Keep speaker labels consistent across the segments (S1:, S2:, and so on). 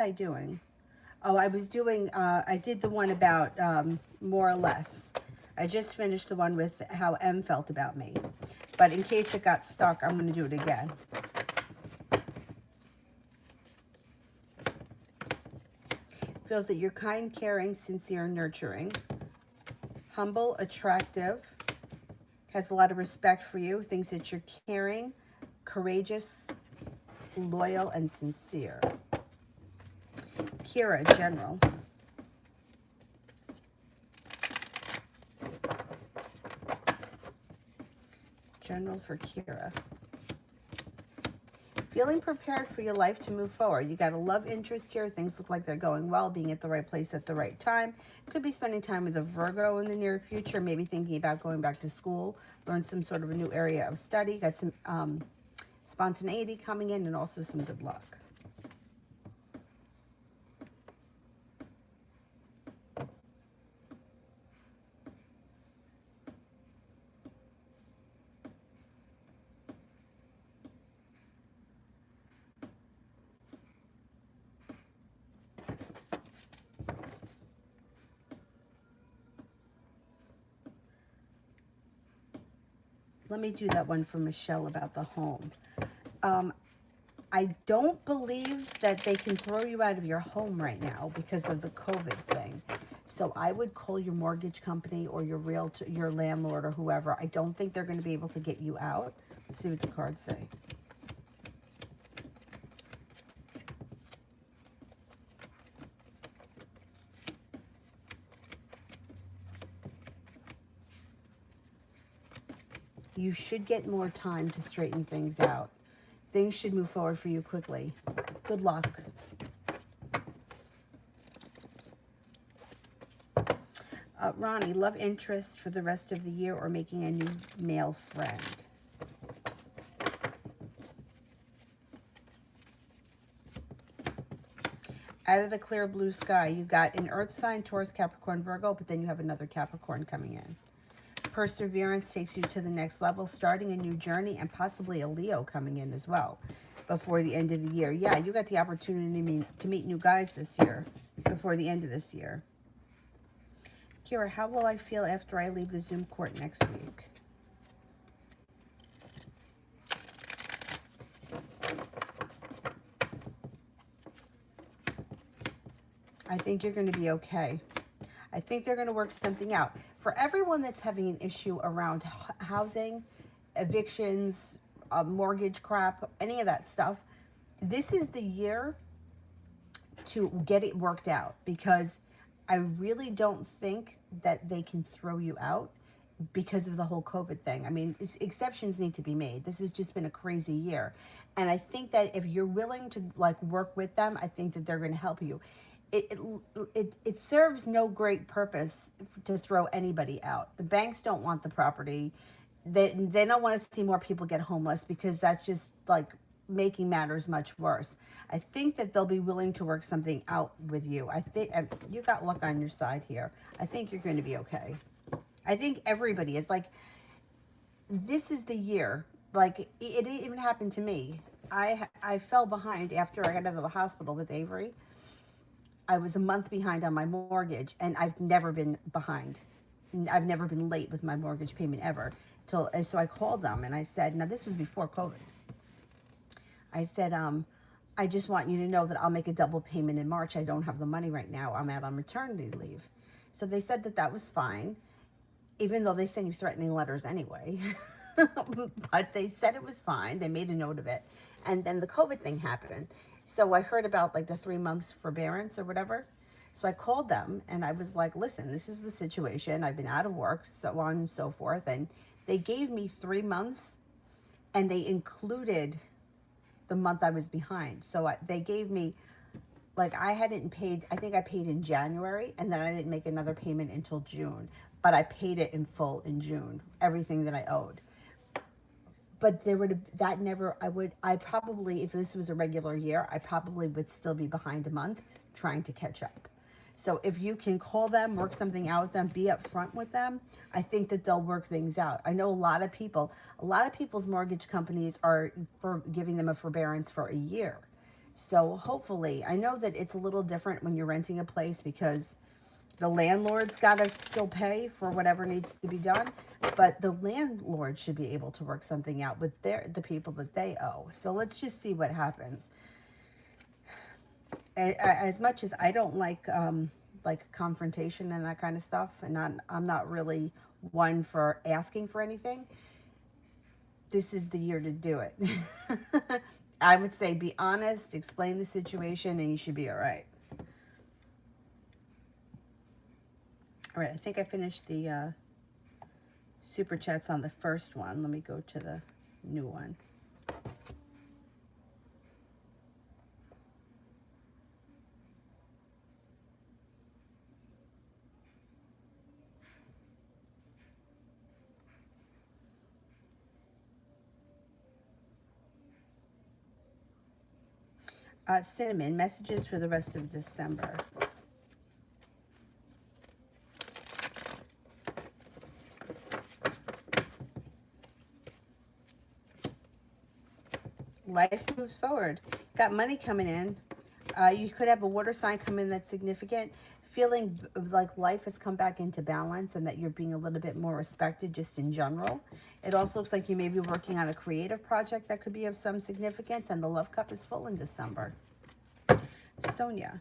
S1: I doing? Oh, I was doing, I did the one about more or less. I just finished the one with how M felt about me. But in case it got stuck, I'm going to do it again. Feels that you're kind, caring, sincere, nurturing, humble, attractive, has a lot of respect for you, thinks that you're caring, courageous, loyal, and sincere. Kira, general. General for Kira. Feeling prepared for your life to move forward. You got a love interest here. Things look like they're going well, being at the right place at the right time. Could be spending time with a Virgo in the near future, maybe thinking about going back to school, learn some sort of a new area of study. Got some spontaneity coming in and also some good luck. Let me do that one for Michelle about the home. Um, I don't believe that they can throw you out of your home right now because of the COVID thing. So I would call your mortgage company or your realtor, your landlord or whoever. I don't think they're going to be able to get you out. Let's see what the cards say. You should get more time to straighten things out. Things should move forward for you quickly. Good luck. Ronnie, love interest for the rest of the year or making a new male friend. Out of the clear blue sky, you got an earth sign, Taurus, Capricorn, Virgo, but then you have another Capricorn coming in. Perseverance takes you to the next level, starting a new journey, and possibly a Leo coming in as well before the end of the year. Yeah, you got the opportunity to meet new guys this year, before the end of this year. Kira, how will I feel after I leave the Zoom court next week? I think you're going to be okay. I think they're going to work something out. For everyone that's having an issue around housing, evictions, mortgage crap, any of that stuff, this is the year to get it worked out, because I really don't think that they can throw you out because of the whole COVID thing. I mean, exceptions need to be made. This has just been a crazy year. And I think that if you're willing to like work with them, I think that they're going to help you. It serves no great purpose to throw anybody out. The banks don't want the property. They don't want to see more people get homeless, because that's just like making matters much worse. I think that they'll be willing to work something out with you. I think you got luck on your side here. I think you're going to be okay. I think everybody is like, this is the year. Like it even happened to me. I fell behind after I got out of the hospital with Avery. I was a month behind on my mortgage, and I've never been behind. I've never been late with my mortgage payment ever. So I called them and I said, now this was before COVID. I said, I just want you to know that I'll make a double payment in March. I don't have the money right now. I'm out on maternity leave. So they said that that was fine, even though they send you threatening letters anyway. But they said it was fine. They made a note of it. And then the COVID thing happened. So I heard about like the 3 months forbearance or whatever. So I called them and I was like, listen, this is the situation. I've been out of work, so on and so forth. And they gave me 3 months, and they included the month I was behind. So they gave me, like, I hadn't paid, I think I paid in January, and then I didn't make another payment until June. But I paid it in full in June, everything that I owed. But there would have, that never, I probably, if this was a regular year, I probably would still be behind a month trying to catch up. So if you can call them, work something out with them, be upfront with them, I think that they'll work things out. I know a lot of people's mortgage companies are for giving them a forbearance for a year. So hopefully, I know that it's a little different when you're renting a place because the landlord's got to still pay for whatever needs to be done, but the landlord should be able to work something out with the people that they owe. So let's just see what happens. As much as I don't like confrontation and that kind of stuff, and I'm not really one for asking for anything. This is the year to do it. I would say be honest, explain the situation, and you should be all right. All right, I think I finished the super chats on the first one. Let me go to the new one. Cinnamon, messages for the rest of December. Life moves forward. Got money coming in. You could have a water sign come in that's significant. Feeling like life has come back into balance and that you're being a little bit more respected just in general. It also looks like you may be working on a creative project that could be of some significance, and the love cup is full in December. Sonia,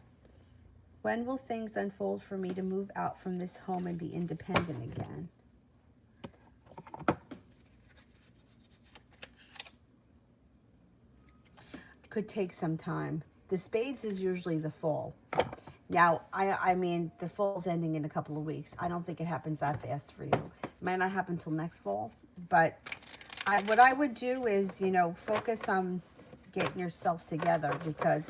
S1: when will things unfold for me to move out from this home and be independent again? Could take some time. The spades is usually the fall. Now, I mean, the fall's ending in a couple of weeks. I don't think it happens that fast for you. It might not happen till next fall, but what I would do is, focus on getting yourself together because,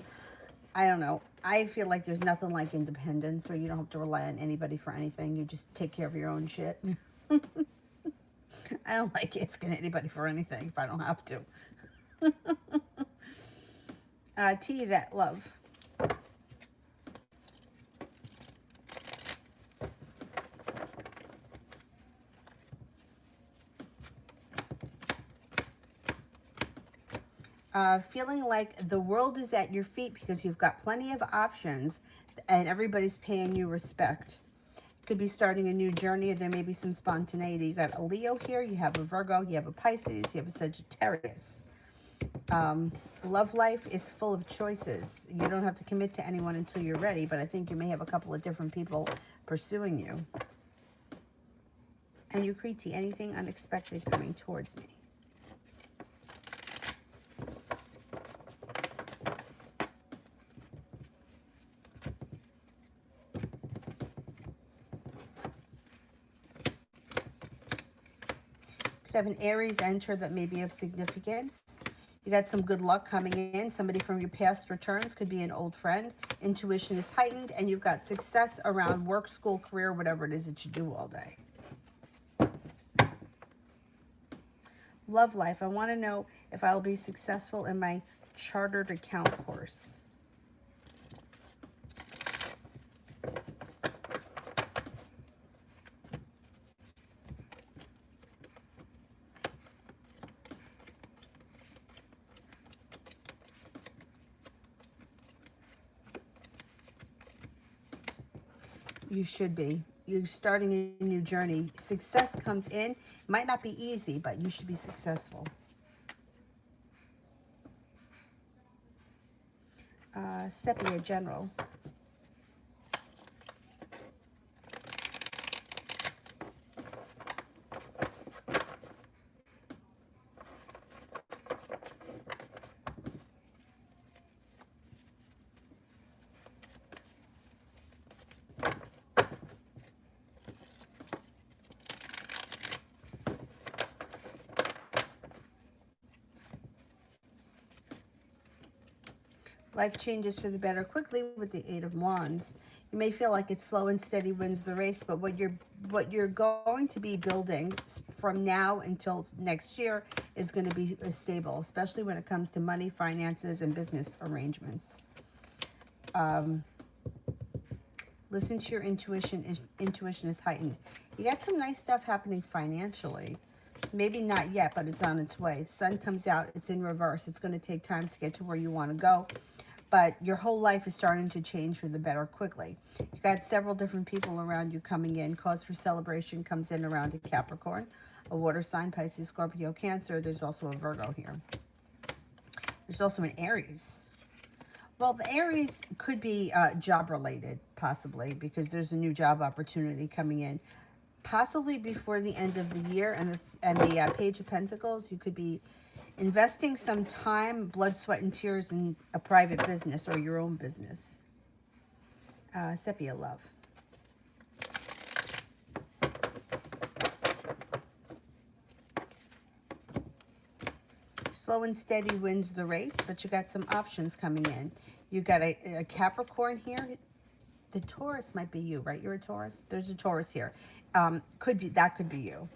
S1: I don't know, I feel like there's nothing like independence where you don't have to rely on anybody for anything. You just take care of your own shit. I don't like asking anybody for anything if I don't have to. Tea that love. Feeling like the world is at your feet because you've got plenty of options and everybody's paying you respect. Could be starting a new journey, or there may be some spontaneity. You got a Leo here, you have a Virgo, you have a Pisces, you have a Sagittarius. Love life is full of choices. You don't have to commit to anyone until you're ready, but I think you may have a couple of different people pursuing you. And Yukriti, anything unexpected coming towards me? Could have an Aries enter that may be of significance. You got some good luck coming in. Somebody from your past returns, could be an old friend. Intuition is heightened, and you've got success around work, school, career, whatever it is that you do all day. Love life. I want to know if I'll be successful in my chartered account course. You should be. You're starting a new journey. Success comes in. It might not be easy, but you should be successful. Sepia General. Life changes for the better quickly with the Eight of Wands. You may feel like it's slow and steady wins the race, but what you're going to be building from now until next year is going to be stable, especially when it comes to money, finances, and business arrangements. Listen to your intuition. Intuition is heightened. You got some nice stuff happening financially. Maybe not yet, but it's on its way. Sun comes out. It's in reverse. It's going to take time to get to where you want to go. but your whole life is starting to change for the better quickly. You got several different people around you coming in. Cause for celebration comes in around a Capricorn, a water sign, Pisces, Scorpio, Cancer. There's also a Virgo here. There's also an Aries. Well, the Aries could be job related, possibly, because there's a new job opportunity coming in, possibly before the end of the year. And the Page of Pentacles, you could be investing some time, blood, sweat, and tears in a private business or your own business. Sepia love. Slow and steady wins the race, but you got some options coming in. You got a Capricorn here. The Taurus might be you, right? You're a Taurus. There's a Taurus here. Could be you.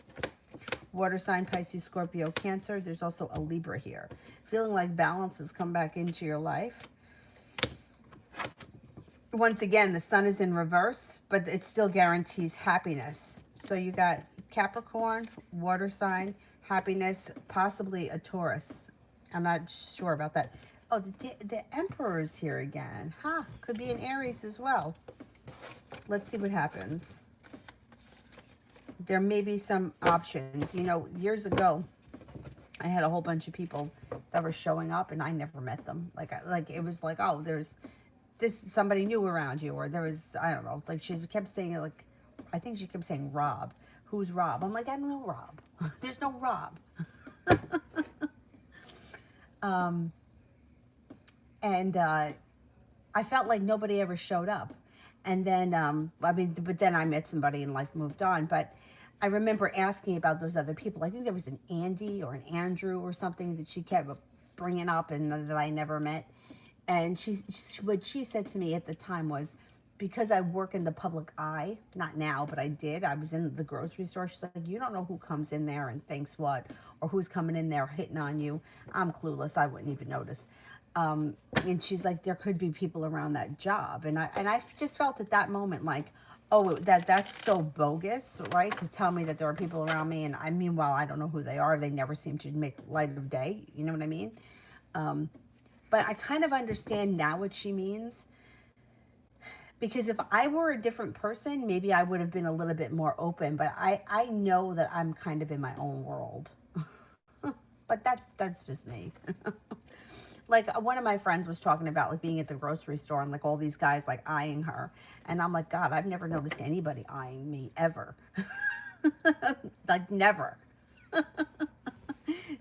S1: Water sign, Pisces, Scorpio, Cancer. There's also a Libra here. Feeling like balance has come back into your life. Once again, the sun is in reverse, but it still guarantees happiness. So you got Capricorn, water sign, happiness, possibly a Taurus. I'm not sure about that. Oh, the Emperor is here again. Huh, could be an Aries as well. Let's see what happens. There may be some options. You know, years ago, I had a whole bunch of people that were showing up, and I never met them. Like it was like, oh, there's this somebody new around you, or there was, I don't know. Like she kept saying, like, I think she kept saying Rob. Who's Rob? I'm like, I don't know Rob. There's no Rob. I felt like nobody ever showed up. And then, but then I met somebody and life moved on. But I remember asking about those other people. I think there was an Andy or an Andrew or something that she kept bringing up and that I never met. And what she said to me at the time was, because I work in the public eye, not now, but I did. I was in the grocery store. She's like, you don't know who comes in there and thinks what, or who's coming in there hitting on you. I'm clueless. I wouldn't even notice. And she's like, there could be people around that job. And I just felt at that moment like, oh, that's so bogus, right? To tell me that there are people around me. And meanwhile, I don't know who they are. They never seem to make light of day. You know what I mean? But I kind of understand now what she means. Because if I were a different person, maybe I would have been a little bit more open. But I know that I'm kind of in my own world. But that's just me. Like one of my friends was talking about like being at the grocery store and like all these guys like eyeing her. And I'm like, God, I've never noticed anybody eyeing me ever. Like never.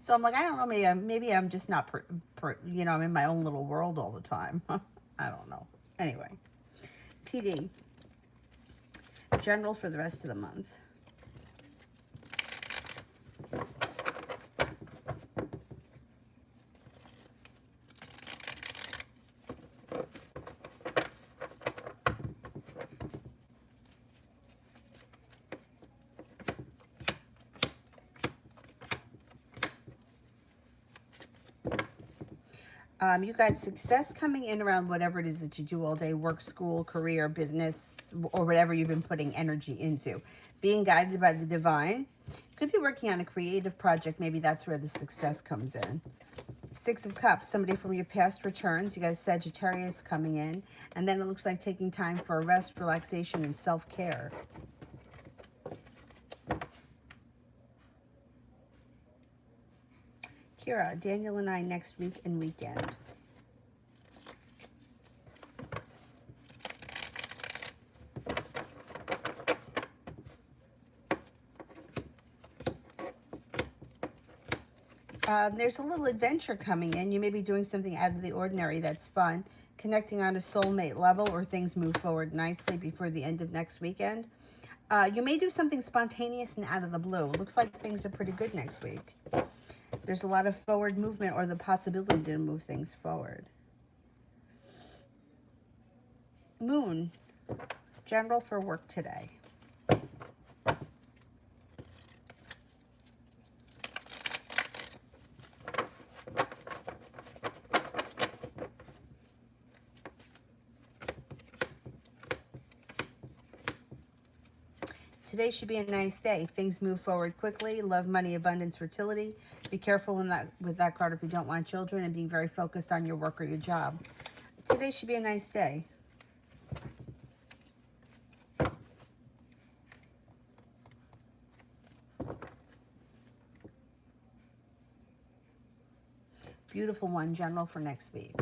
S1: So I'm like, I don't know, maybe I'm just not, you know, I'm in my own little world all the time. I don't know. Anyway, TD. General for the rest of the month. You got success coming in around whatever it is that you do all day, work, school, career, business, or whatever you've been putting energy into. Being guided by the divine. Could be working on a creative project. Maybe that's where the success comes in. Six of Cups. Somebody from your past returns. You got a Sagittarius coming in. And then it looks like taking time for rest, relaxation, and self-care. Kira, Daniel and I next week and weekend. There's a little adventure coming in. You may be doing something out of the ordinary that's fun. Connecting on a soulmate level, or things move forward nicely before the end of next weekend. You may do something spontaneous and out of the blue. It looks like things are pretty good next week. There's a lot of forward movement or the possibility to move things forward. Moon, general for work today. Today should be a nice day. Things move forward quickly. Love, money, abundance, fertility. Be careful with that card if you don't want children, and being very focused on your work or your job. today should be a nice day. Beautiful one, general, for next week.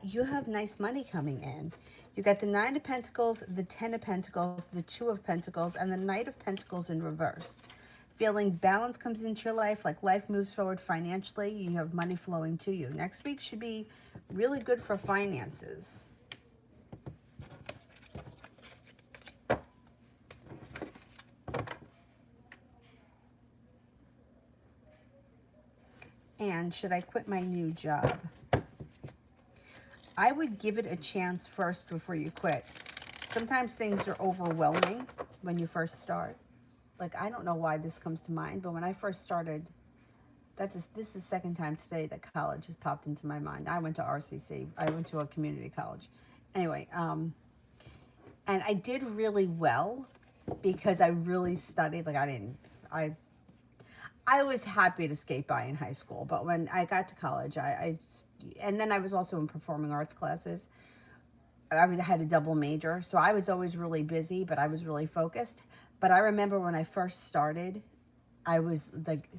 S1: You have nice money coming in. You got the Nine of Pentacles, the Ten of Pentacles, the Two of Pentacles, and the Knight of Pentacles in reverse. Feeling balance comes into your life, like life moves forward financially. You have money flowing to you. Next week should be really good for finances. And should I quit my new job? I would give it a chance first before you quit. Sometimes things are overwhelming when you first start. Like, I don't know why this comes to mind, but when I first started, this is the second time today that college has popped into my mind. I went to RCC. I went to a community college. Anyway, and I did really well because I really studied. Like, I was happy to skate by in high school, but when I got to college, and then I was also in performing arts classes. I had a double major, so I was always really busy, but I was really focused. But I remember when I first started, I was like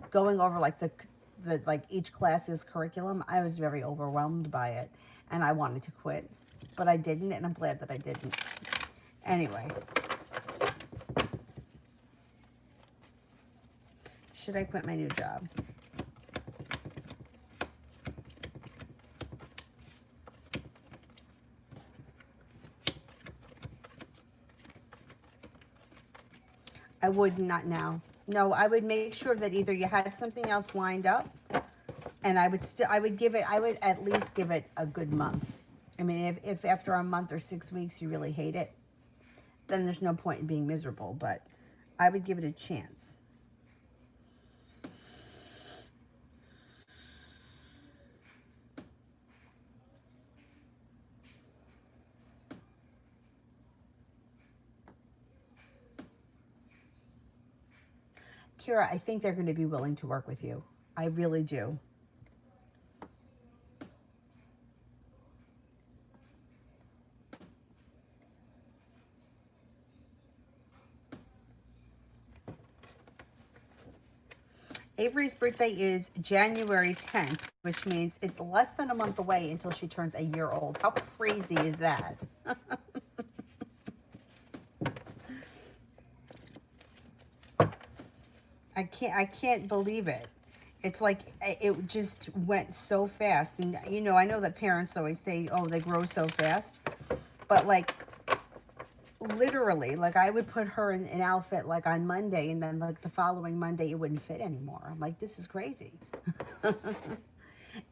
S1: going over like the like each class's curriculum. I was very overwhelmed by it, and I wanted to quit, but I didn't, and I'm glad that I didn't. Anyway, should I quit my new job? I would not now. No, I would make sure that either you had something else lined up, and I would at least give it a good month. I mean, if after a month or 6 weeks you really hate it, then there's no point in being miserable, but I would give it a chance. Kira, I think they're going to be willing to work with you. I really do. Avery's birthday is January 10th, which means it's less than a month away until she turns a year old. How crazy is that? I can't believe it. It's like it just went so fast. And you know, I know that parents always say, "Oh, they grow so fast." But like literally, like I would put her in an outfit like on Monday, and then like the following Monday it wouldn't fit anymore. I'm like, this is crazy.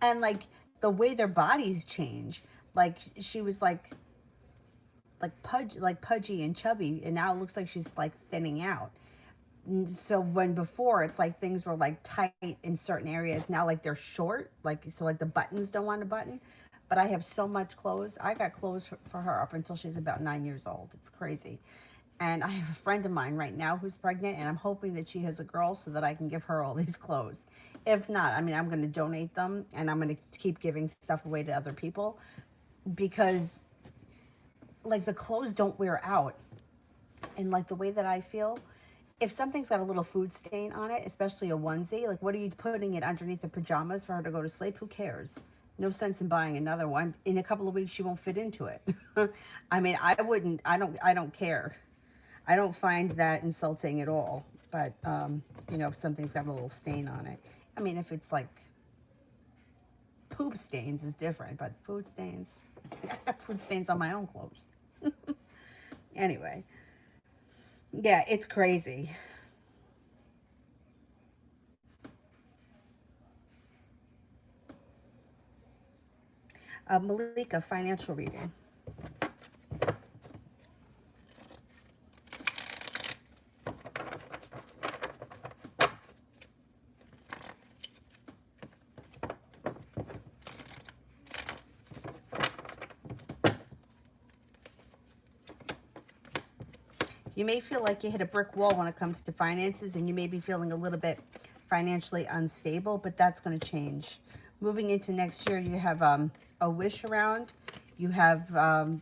S1: And like the way their bodies change, like she was like pudgy and chubby, and now it looks like she's like thinning out. So when before it's like things were like tight in certain areas, now like they're short, like so like the buttons don't want to button. But I have so much clothes. I got clothes for her up until she's about 9 years old. It's crazy. And I have a friend of mine right now who's pregnant, and I'm hoping that she has a girl so that I can give her all these clothes. If not, I mean, I'm going to donate them, and I'm going to keep giving stuff away to other people because like the clothes don't wear out. And like the way that I feel, if something's got a little food stain on it, especially a onesie, like what are you putting it underneath the pajamas for her to go to sleep? Who cares? No sense in buying another one. In a couple of weeks, she won't fit into it. I mean, I don't care. I don't find that insulting at all. But, you know, if something's got a little stain on it. I mean, if it's like poop stains is different, but food stains, I got food stains on my own clothes. Anyway, yeah, it's crazy. Malika, financial reading. You may feel like you hit a brick wall when it comes to finances, and you may be feeling a little bit financially unstable, but that's going to change. Moving into next year, you have a wish around. You have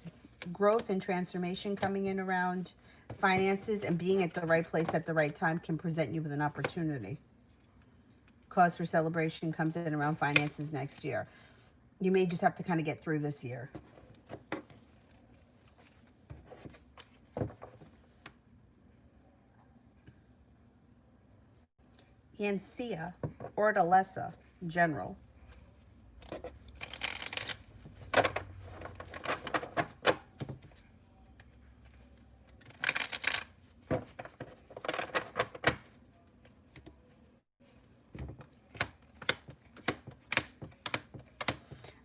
S1: growth and transformation coming in around finances, and being at the right place at the right time can present you with an opportunity. Cause for celebration comes in around finances next year. You may just have to kind of get through this year. Ancia, Ordalessa, General.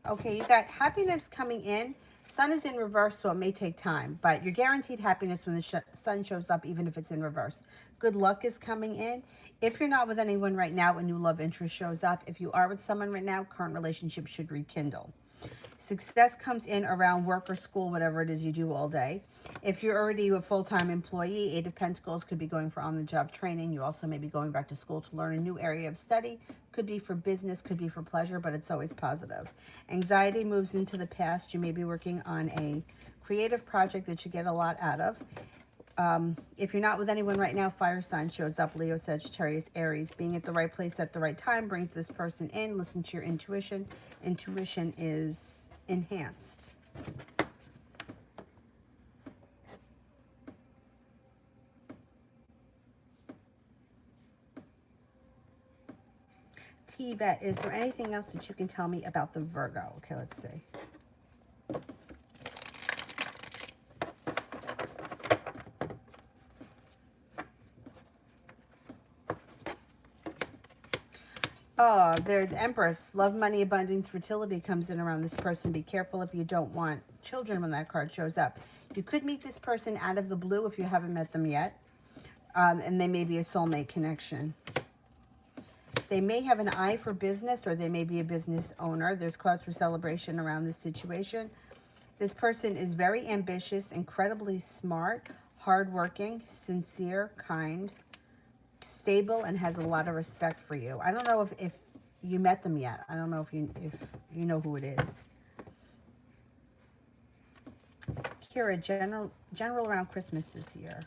S1: Okay, you got happiness coming in. Sun is in reverse, so it may take time, but you're guaranteed happiness when the sun shows up, even if it's in reverse. Good luck is coming in. If you're not with anyone right now, a new love interest shows up. If you are with someone right now, current relationship should rekindle. Success comes in around work or school, whatever it is you do all day. If you're already a full-time employee, Eight of Pentacles could be going for on-the-job training. You also may be going back to school to learn a new area of study. Could be for business, could be for pleasure, but it's always positive. Anxiety moves into the past. You may be working on a creative project that you get a lot out of. If you're not with anyone right now, fire sign shows up. Leo, Sagittarius, Aries. Being at the right place at the right time brings this person in. Listen to your intuition. Intuition is enhanced. T-Bet, is there anything else that you can tell me about the Virgo? Okay, let's see. Oh, there's the Empress. Love, money, abundance, fertility comes in around this person. Be careful if you don't want children when that card shows up. You could meet this person out of the blue if you haven't met them yet. And they may be a soulmate connection. They may have an eye for business, or they may be a business owner. There's cause for celebration around this situation. This person is very ambitious, incredibly smart, hardworking, sincere, kind, stable, and has a lot of respect for you. I don't know if you met them yet. I don't know if you know who it is. Kira, general around Christmas this year.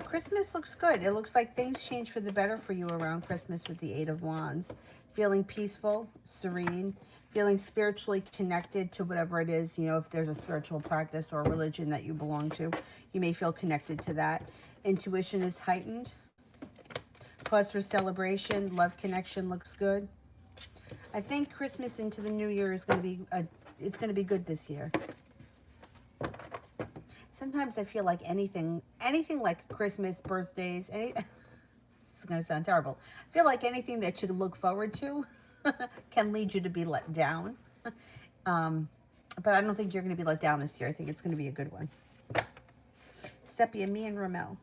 S1: Christmas looks good. It looks like things change for the better for you around Christmas with the Eight of Wands. Feeling peaceful, serene, feeling spiritually connected to whatever it is. You know, if there's a spiritual practice or religion that you belong to, you may feel connected to that. Intuition is heightened. Cause for celebration, love connection looks good. I think Christmas into the new year is going to be it's going to be good this year. Sometimes I feel like anything like Christmas, birthdays, this is going to sound terrible. I feel like anything that you look forward to can lead you to be let down. But I don't think you're going to be let down this year. I think it's going to be a good one. Sepia, me and Ramel.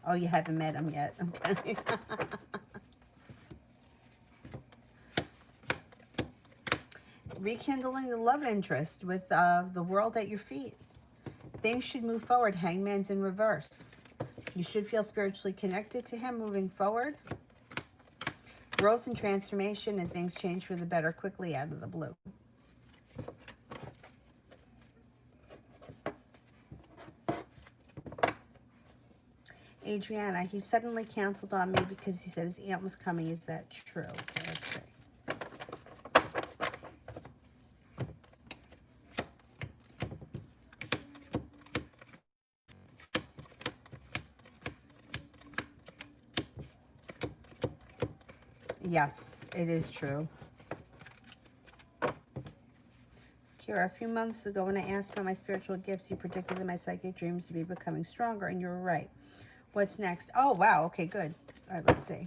S1: Oh, you haven't met him yet. Okay. Rekindling the love interest with the world at your feet. Things should move forward. Hangman's in reverse. You should feel spiritually connected to him moving forward. Growth and transformation, and things change for the better quickly out of the blue. Adriana, he suddenly canceled on me because he said his aunt was coming. Is that true? Okay, let's see. Yes, it is true. Kira, a few months ago when I asked about my spiritual gifts, you predicted that my psychic dreams would be becoming stronger, and you were right. What's next? Oh, wow. Okay, good. All right, let's see.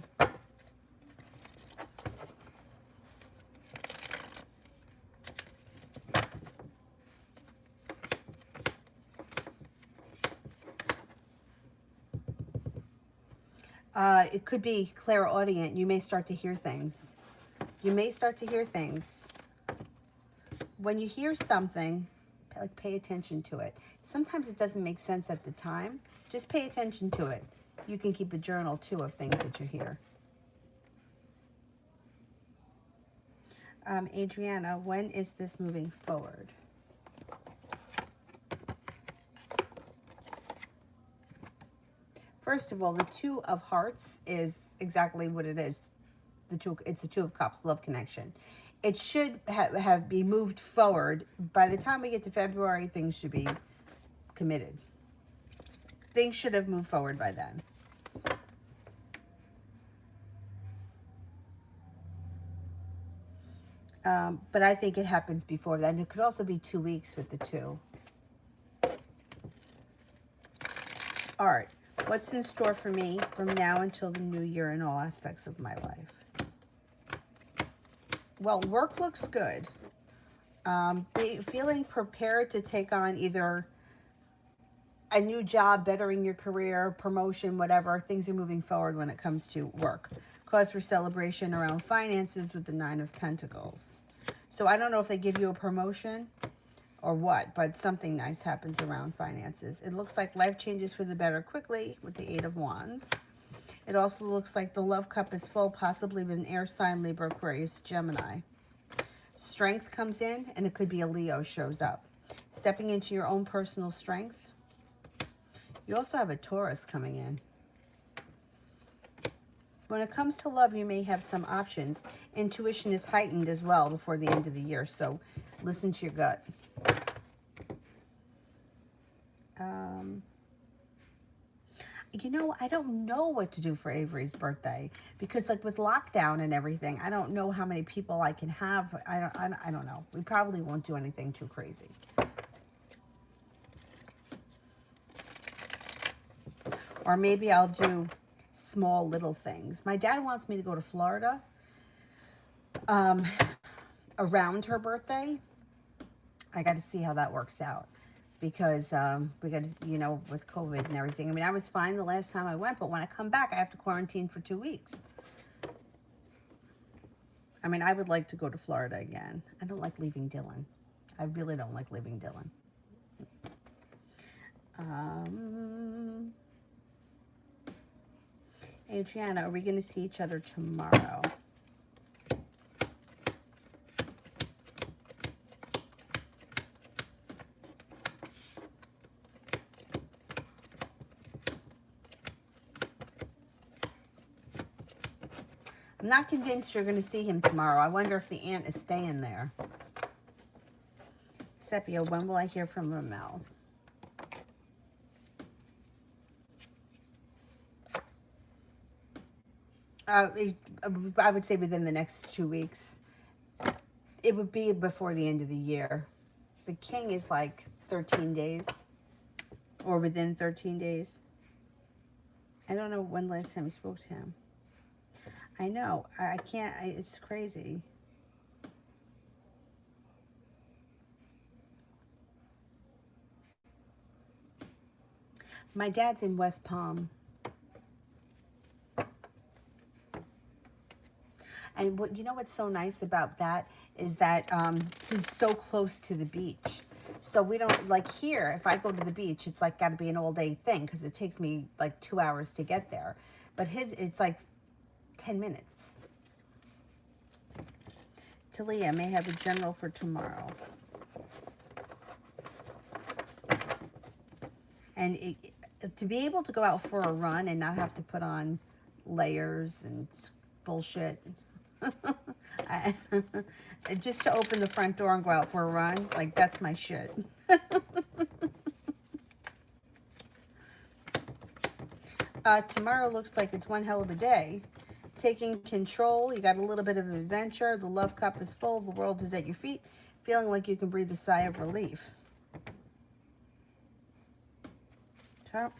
S1: It could be clairaudient. You may start to hear things. You may start to hear things. When you hear something, like pay attention to it. Sometimes it doesn't make sense at the time. Just pay attention to it. You can keep a journal too of things that you hear. Adriana, when is this moving forward? First of all, the Two of Hearts is exactly what it is. It's the Two of Cups, love connection. It should have be moved forward. By the time we get to February, things should be committed. Things should have moved forward by then. But I think it happens before that. And it could also be 2 weeks with the two. All right. What's in store for me from now until the new year in all aspects of my life? Well, work looks good. Feeling prepared to take on either a new job, bettering your career, promotion, whatever. Things are moving forward when it comes to work. Cause for celebration around finances with the Nine of Pentacles. So I don't know if they give you a promotion or what, but something nice happens around finances. It looks like life changes for the better quickly with the Eight of Wands. It also looks like the love cup is full, possibly with an air sign, Libra, Aquarius, Gemini. Strength comes in, and it could be a Leo shows up. Stepping into your own personal strength. You also have a Taurus coming in. When it comes to love, you may have some options. Intuition is heightened as well before the end of the year, so listen to your gut. You know, I don't know what to do for Avery's birthday because, like, with lockdown and everything, I don't know how many people I can have. I don't know. We probably won't do anything too crazy. Or maybe I'll do small little things. My dad wants me to go to Florida around her birthday. I got to see how that works out because we got to, you know, with COVID and everything. I mean, I was fine the last time I went, but when I come back, I have to quarantine for 2 weeks. I mean, I would like to go to Florida again. I don't like leaving Dylan. I really don't like leaving Dylan. Adriana, are we going to see each other tomorrow? I'm not convinced you're going to see him tomorrow. I wonder if the aunt is staying there. Sepia, when will I hear from Ramel? I would say within the next 2 weeks. It would be before the end of the year. The king is like 13 days or within 13 days. I don't know when last time you spoke to him. I know. I can't. It's crazy. My dad's in West Palm. And what, you know what's so nice about that is that he's so close to the beach. So we don't, like here, if I go to the beach, it's like got to be an all day thing because it takes me like 2 hours to get there. But it's like 10 minutes. Talia may have a general for tomorrow. And to be able to go out for a run and not have to put on layers and bullshit. Just to open the front door and go out for a run, like that's my shit. Tomorrow looks like it's one hell of a day. Taking control, you got a little bit of an adventure. The love cup is full. The world is at your feet. Feeling like you can breathe a sigh of relief.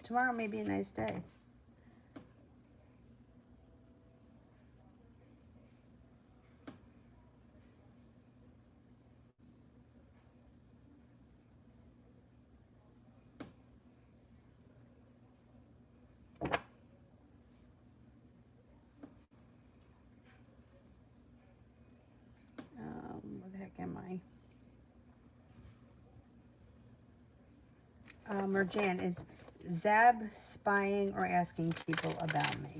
S1: Tomorrow may be a nice day. Merjan, is Zab spying or asking people about me?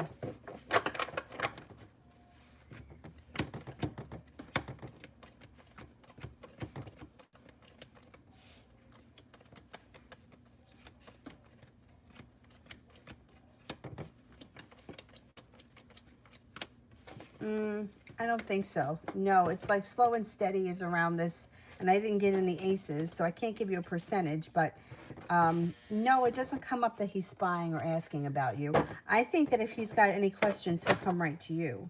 S1: I don't think so. No, it's like slow and steady is around this, and I didn't get any aces, so I can't give you a percentage, but no, it doesn't come up that he's spying or asking about you. I think that if he's got any questions, he'll come right to you.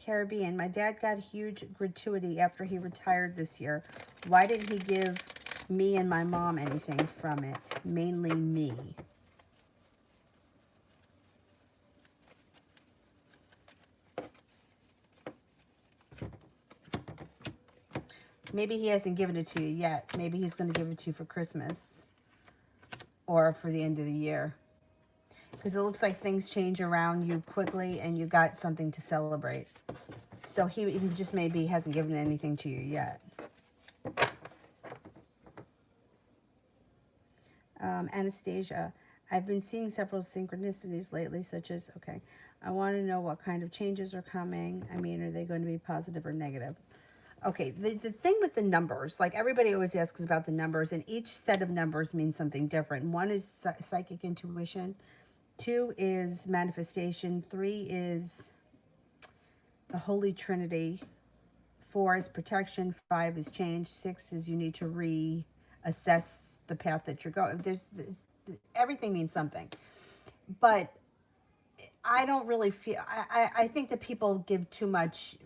S1: Caribbean, my dad got a huge gratuity after he retired this year. Why didn't he give me and my mom anything from it? Mainly me. Maybe he hasn't given it to you yet. Maybe he's going to give it to you for Christmas or for the end of the year. Because it looks like things change around you quickly and you got something to celebrate. So he just maybe hasn't given anything to you yet. Anastasia, I've been seeing several synchronicities lately, such as, okay, I want to know what kind of changes are coming. I mean, are they going to be positive or negative? Okay, the thing with the numbers, like everybody always asks about the numbers, and each set of numbers means something different. One is psychic intuition, 2 is manifestation, 3 is the Holy Trinity, 4 is protection, 5 is change, 6 is you need to reassess the path that you're going. Everything means something, but I don't really feel. I think that people give too much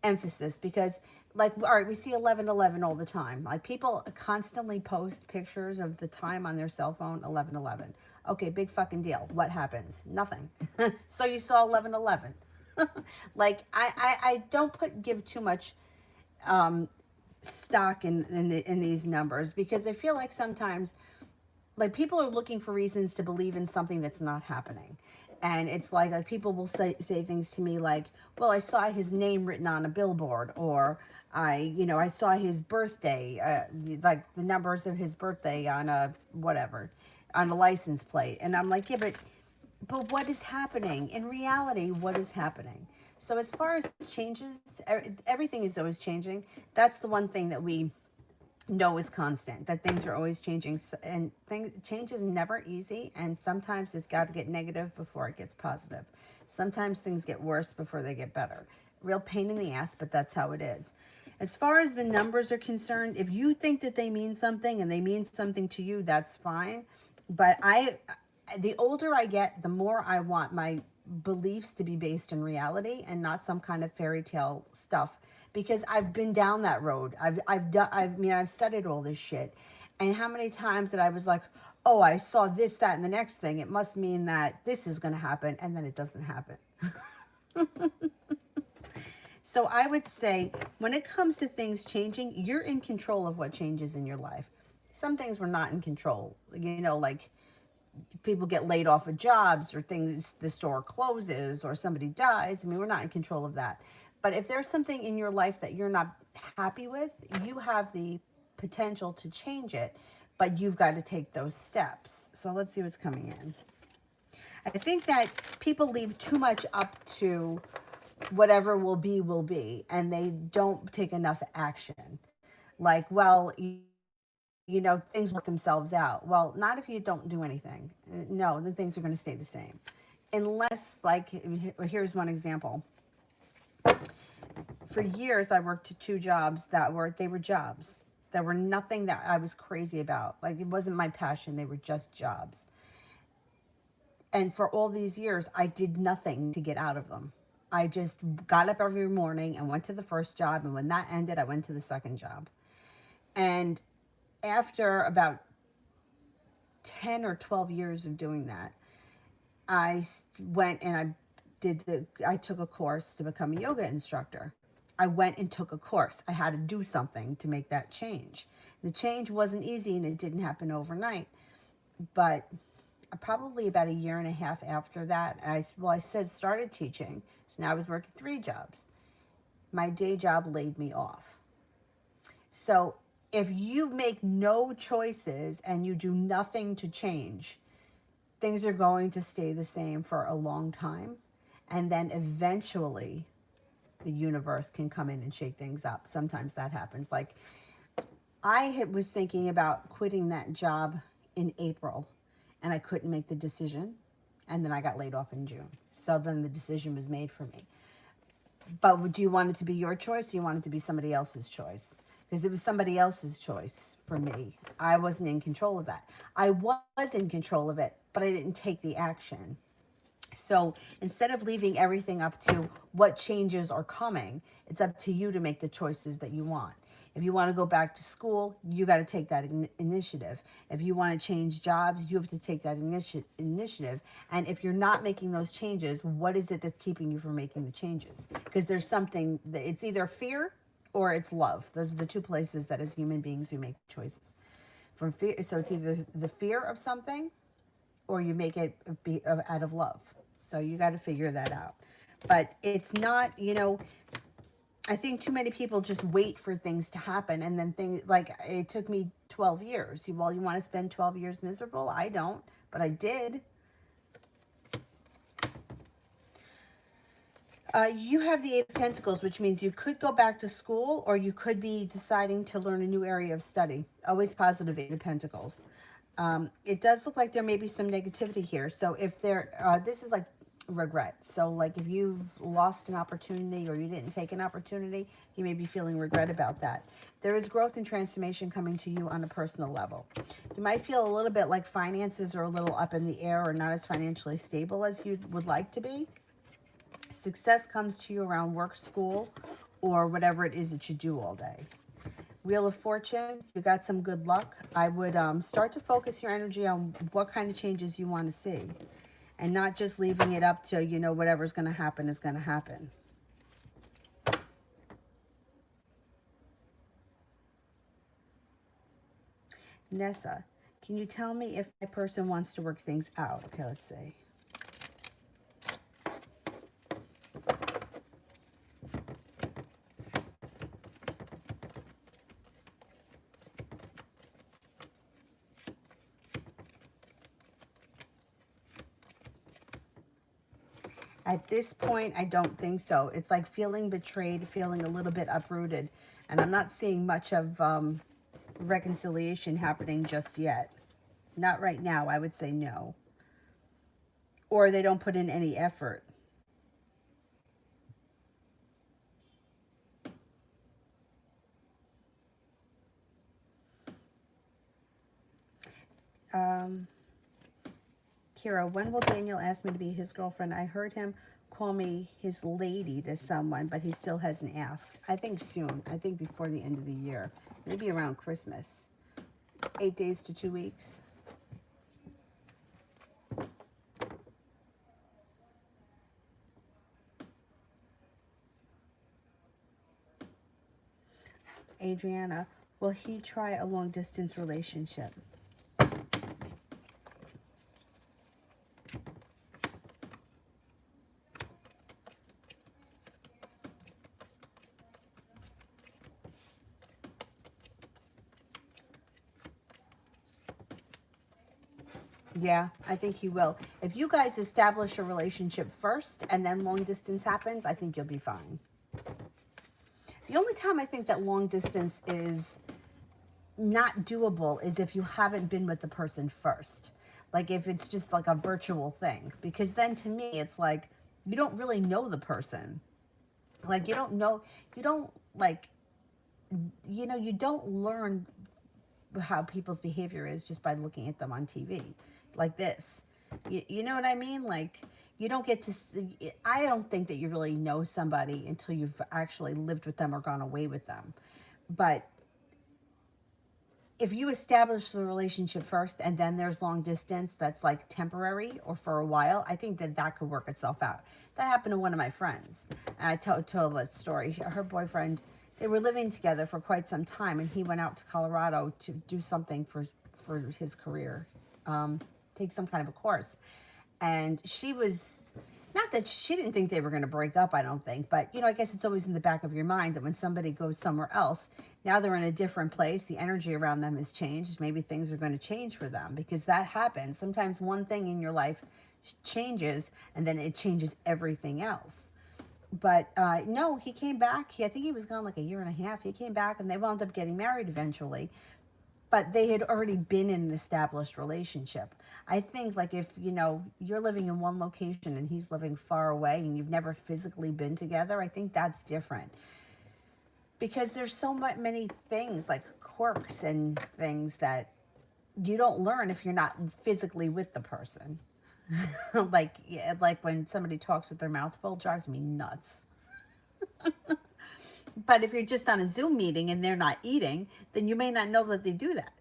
S1: emphasis because, like, all right, we see 11:11 all the time. Like, people constantly post pictures of the time on their cell phone, 11:11. Okay, big fucking deal. What happens? Nothing. So you saw 11:11. Like, I don't give too much stock in these numbers because I feel like sometimes, like, people are looking for reasons to believe in something that's not happening. And it's like people will say things to me like, well, I saw his name written on a billboard, or I saw his birthday, like the numbers of his birthday on a whatever, on a license plate. And I'm like, yeah, but what is happening? In reality, what is happening? So as far as changes, everything is always changing. That's the one thing that we know is constant, that things are always changing, and change is never easy, and sometimes it's got to get negative before it gets positive. Sometimes things get worse before they get better. Real pain in the ass, but that's how it is. As far as the numbers are concerned, if you think that they mean something and they mean something to you, that's fine. But the older I get, the more I want my beliefs to be based in reality and not some kind of fairy tale stuff, because I've been down that road. I've studied all this shit. And how many times that I was like, oh, I saw this, that, and the next thing. It must mean that this is going to happen. And then it doesn't happen. So I would say when it comes to things changing, you're in control of what changes in your life. Some things we're not in control. Like people get laid off of jobs, or things, the store closes, or somebody dies. I mean, we're not in control of that. But if there's something in your life that you're not happy with, you have the potential to change it, but you've got to take those steps. So let's see what's coming in. I think that people leave too much up to whatever will be, and they don't take enough action. Like, well, things work themselves out. Well, not if you don't do anything. No, then things are going to stay the same. Unless, like, here's one example. For years, I worked 2 jobs they were jobs. There were nothing that I was crazy about. Like, it wasn't my passion. They were just jobs. And for all these years, I did nothing to get out of them. I just got up every morning and went to the first job. And when that ended, I went to the second job. And after about 10 or 12 years of doing that, I went and I took a course to become a yoga instructor. I went and took a course. I had to do something to make that change. The change wasn't easy and it didn't happen overnight. But probably about a year and a half after that, I started teaching. So now I was working 3 jobs. My day job laid me off. So If you make no choices and you do nothing to change, things are going to stay the same for a long time. And then eventually the universe can come in and shake things up. Sometimes that happens. Like was thinking about quitting that job in April and I couldn't make the decision. And then I got laid off in June. So then the decision was made for me. But do you want it to be your choice? Or do you want it to be somebody else's choice? Because it was somebody else's choice for me. I wasn't in control of that. I was in control of it, but I didn't take the action. So instead of leaving everything up to what changes are coming, it's up to you to make the choices that you want. If you want to go back to school, you got to take that initiative. If you want to change jobs, you have to take that initiative. And if you're not making those changes, what is it that's keeping you from making the changes? Because there's something that it's either fear or it's love. Those are the two places that as human beings we make choices. From fear, so it's either the fear of something or you make it be out of love. So you got to figure that out. But it's not, I think too many people just wait for things to happen and then things like it took me 12 years. Well, you want to spend 12 years miserable? I don't, but I did. You have the Eight of Pentacles, which means you could go back to school or you could be deciding to learn a new area of study. Always positive Eight of Pentacles. It does look like there may be some negativity here. So if this is like regret. So like if you've lost an opportunity or you didn't take an opportunity, you may be feeling regret about that. There is growth and transformation coming to you on a personal level. You might feel a little bit like finances are a little up in the air or not as financially stable as you would like to be. Success comes to you around work, school, or whatever it is that you do all day. Wheel of Fortune, you got some good luck. I would start to focus your energy on what kind of changes you want to see and not just leaving it up to, whatever's going to happen is going to happen. Nessa, can you tell me if my person wants to work things out? Okay, let's see. At this point, I don't think so. It's like feeling betrayed, feeling a little bit uprooted. And I'm not seeing much of reconciliation happening just yet. Not right now, I would say no. Or they don't put in any effort. Kira, when will Daniel ask me to be his girlfriend? I heard him call me his lady to someone, but he still hasn't asked. I think soon. I think before the end of the year. Maybe around Christmas. 8 days to 2 weeks. Adriana, will he try a long distance relationship? Yeah, I think he will. If you guys establish a relationship first and then long distance happens, I think you'll be fine. The only time I think that long distance is not doable is if you haven't been with the person first. Like if it's just like a virtual thing. Because then to me, it's like you don't really know the person. Like you don't know, you don't like, you don't learn how people's behavior is just by looking at them on TV like this. You know what I mean? Like you don't get to see, I don't think that you really know somebody until you've actually lived with them or gone away with them. But if you establish the relationship first and then there's long distance that's like temporary or for a while, I think that that could work itself out. That happened to one of my friends. And I told that story. Her boyfriend, they were living together for quite some time and he went out to Colorado to do something for his career, take some kind of a course. And she was Not that she didn't think they were going to break up, I don't think, but I guess it's always in the back of your mind that when somebody goes somewhere else, now they're in a different place, the energy around them has changed, maybe things are going to change for them, because that happens. Sometimes one thing in your life changes and then it changes everything else. But no, he came back. I think he was gone like a year and a half. He came back and they wound up getting married eventually, but they had already been in an established relationship. I think, like, if you're living in one location and he's living far away and you've never physically been together, I think that's different, because there's so many things like quirks and things that you don't learn if you're not physically with the person. Like, yeah, like when somebody talks with their mouth full, drives me nuts. But if you're just on a Zoom meeting and they're not eating, then you may not know that they do that.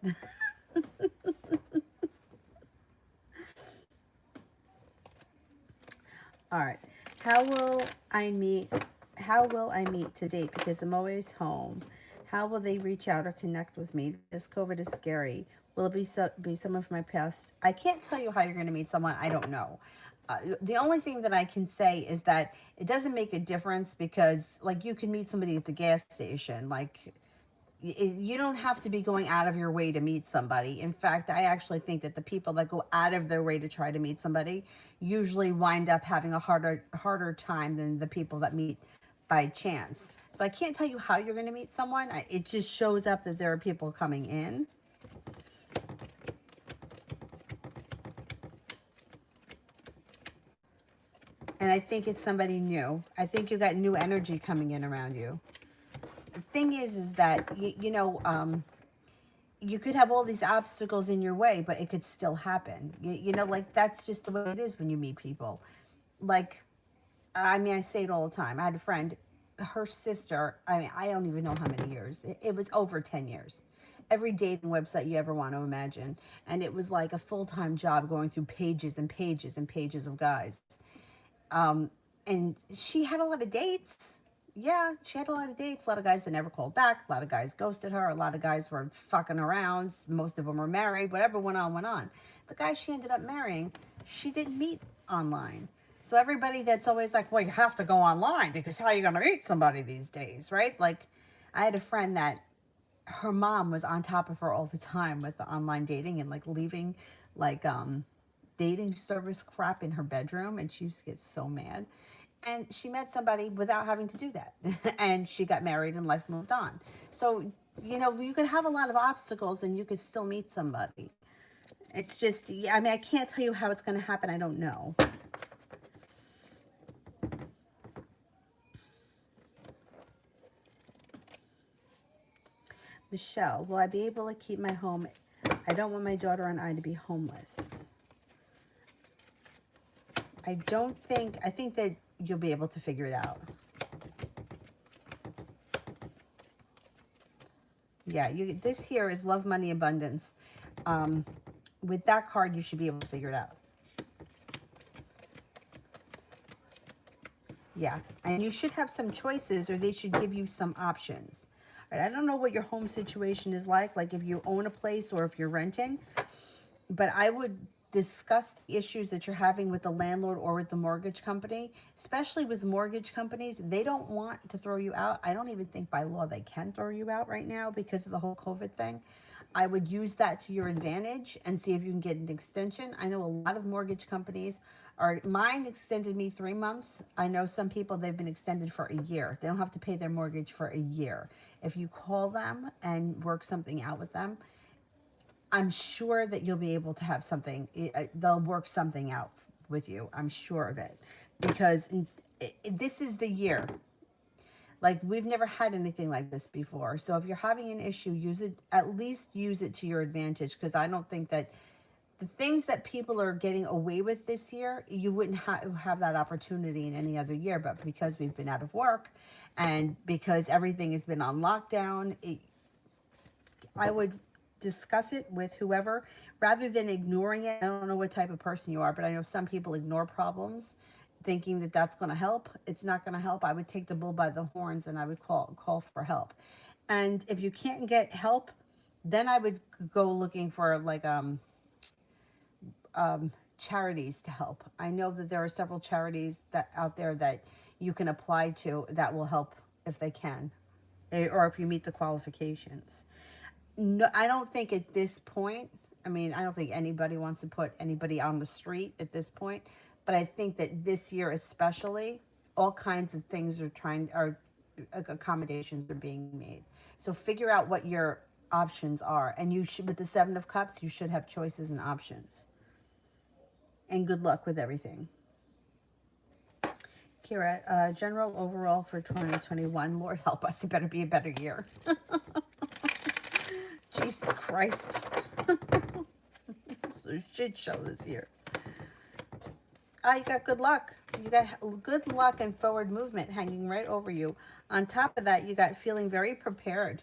S1: All right. How will I meet? How will I meet to date? Because I'm always home. How will they reach out or connect with me? This COVID is scary. Will it be someone from my past? I can't tell you how you're going to meet someone. I don't know. The only thing that I can say is that it doesn't make a difference, because, like, you can meet somebody at the gas station. Like, you don't have to be going out of your way to meet somebody. In fact, I actually think that the people that go out of their way to try to meet somebody usually wind up having a harder time than the people that meet by chance. So I can't tell you how you're going to meet someone. It just shows up that there are people coming in. And I think it's somebody new. I think you got new energy coming in around you. The thing is that you could have all these obstacles in your way, but it could still happen. Like, that's just the way it is when you meet people. Like, I mean, I say it all the time. I had a friend, her sister, I mean, I don't even know how many years. It was over 10 years. Every dating website you ever want to imagine. And it was like a full-time job, going through pages and pages and pages of guys. Um, and she had a lot of dates. Yeah, she had a lot of dates. A lot of guys that never called back. A lot of guys ghosted her. A lot of guys were fucking around. Most of them were married. Whatever went on, went on. The guy she ended up marrying, she didn't meet online. So everybody that's always like, well, you have to go online because how are you going to meet somebody these days, right? Like, I had a friend that her mom was on top of her all the time with the online dating, and like leaving like dating service crap in her bedroom, and she used to get so mad. And she met somebody without having to do that. And she got married and life moved on. So, you can have a lot of obstacles and you can still meet somebody. It's just, yeah, I mean, I can't tell you how it's going to happen. I don't know. Michelle, will I be able to keep my home? I don't want my daughter and I to be homeless. I think that you'll be able to figure it out. Yeah, this here is love, money, abundance. With that card, you should be able to figure it out. Yeah, and you should have some choices, or they should give you some options. All right, I don't know what your home situation is like if you own a place or if you're renting, but I would discuss the issues that you're having with the landlord or with the mortgage company, especially with mortgage companies. They don't want to throw you out. I don't even think by law they can throw you out right now because of the whole COVID thing. I would use that to your advantage and see if you can get an extension. I know a lot of mortgage companies are, mine extended me 3 months. I know some people, they've been extended for a year. They don't have to pay their mortgage for a year. If you call them and work something out with them, I'm sure that you'll be able to have something. They'll work something out with you. I'm sure of it, because this is the year. Like, we've never had anything like this before. So if you're having an issue, use it. At least use it to your advantage, because I don't think that the things that people are getting away with this year, you wouldn't have that opportunity in any other year. But because we've been out of work, and because everything has been on lockdown, I would discuss it with whoever rather than ignoring it. I don't know what type of person you are, but I know some people ignore problems thinking that that's going to help. It's not going to help. I would take the bull by the horns and I would call for help. And if you can't get help, then I would go looking for like charities to help. I know that there are several charities that out there that you can apply to that will help if they can, or if you meet the qualifications. No, I don't think at this point, I mean, I don't think anybody wants to put anybody on the street at this point, but I think that this year especially, all kinds of things are accommodations are being made. So figure out what your options are, and you should, with the 7 of Cups, you should have choices and options. And good luck with everything. Kira, general overall for 2021, Lord help us, it better be a better year. Jesus Christ. It's a shit show this year. You got good luck. You got good luck and forward movement hanging right over you. On top of that, you got feeling very prepared.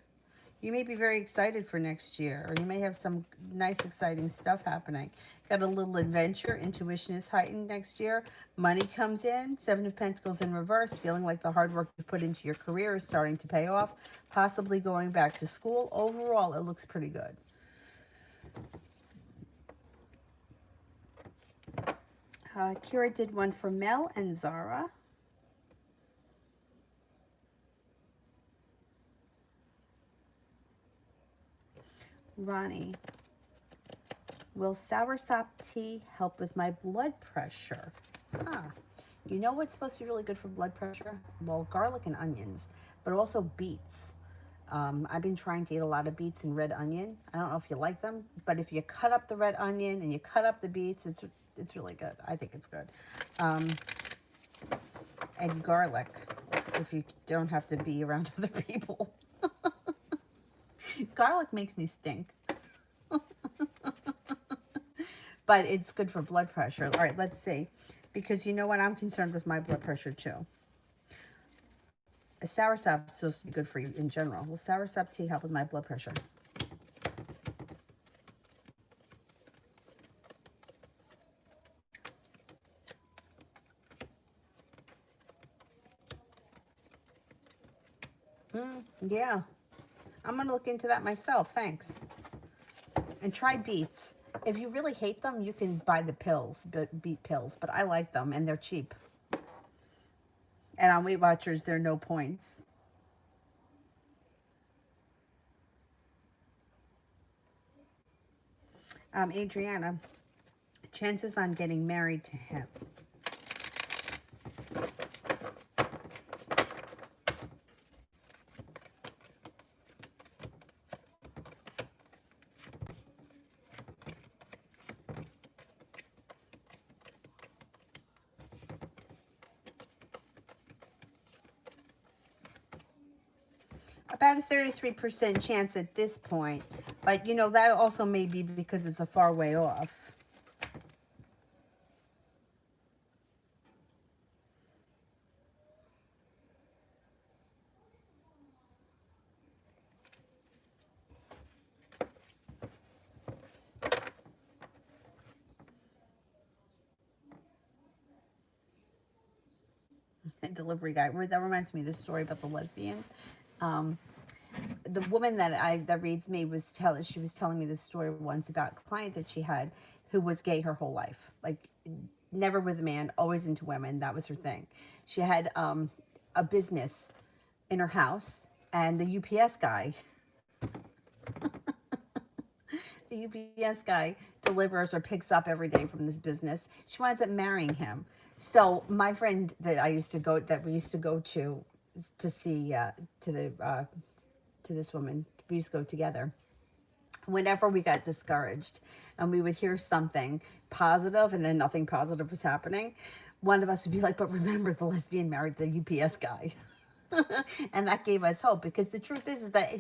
S1: You may be very excited for next year, or you may have some nice, exciting stuff happening. Got a little adventure. Intuition is heightened next year. Money comes in. 7 of Pentacles in reverse. Feeling like the hard work you've put into your career is starting to pay off. Possibly going back to school. Overall, it looks pretty good. Kira did one for Mel and Zara. Ronnie, will soursop tea help with my blood pressure? You know what's supposed to be really good for blood pressure? Well, garlic and onions, but also beets. I've been trying to eat a lot of beets and red onion. I don't know if you like them, but if you cut up the red onion and you cut up the beets, it's really good. I think it's good. And garlic, if you don't have to be around other people. Garlic makes me stink. But it's good for blood pressure. All right, let's see. Because you know what? I'm concerned with my blood pressure too. A soursop is supposed to be good for you in general. Will soursop tea help with my blood pressure? Yeah. I'm going to look into that myself. Thanks. And try beets. If you really hate them, you can buy the pills, beet pills. But I like them, and they're cheap. And on Weight Watchers, there are no points. Adriana, chances on getting married to him. About a 33% chance at this point. But, you know, that also may be because it's a far way off. Delivery guy. That reminds me of the story about the lesbian. The woman that reads me she was telling me this story once about a client that she had who was gay her whole life, like never with a man, always into women. That was her thing. She had a business in her house, and the UPS guy, the UPS guy delivers or picks up every day from this business. She winds up marrying him. So my friend that we used to go to see to this woman, we used to go together. Whenever we got discouraged and we would hear something positive and then nothing positive was happening, one of us would be like, but remember, the lesbian married the UPS guy. And that gave us hope, because the truth is that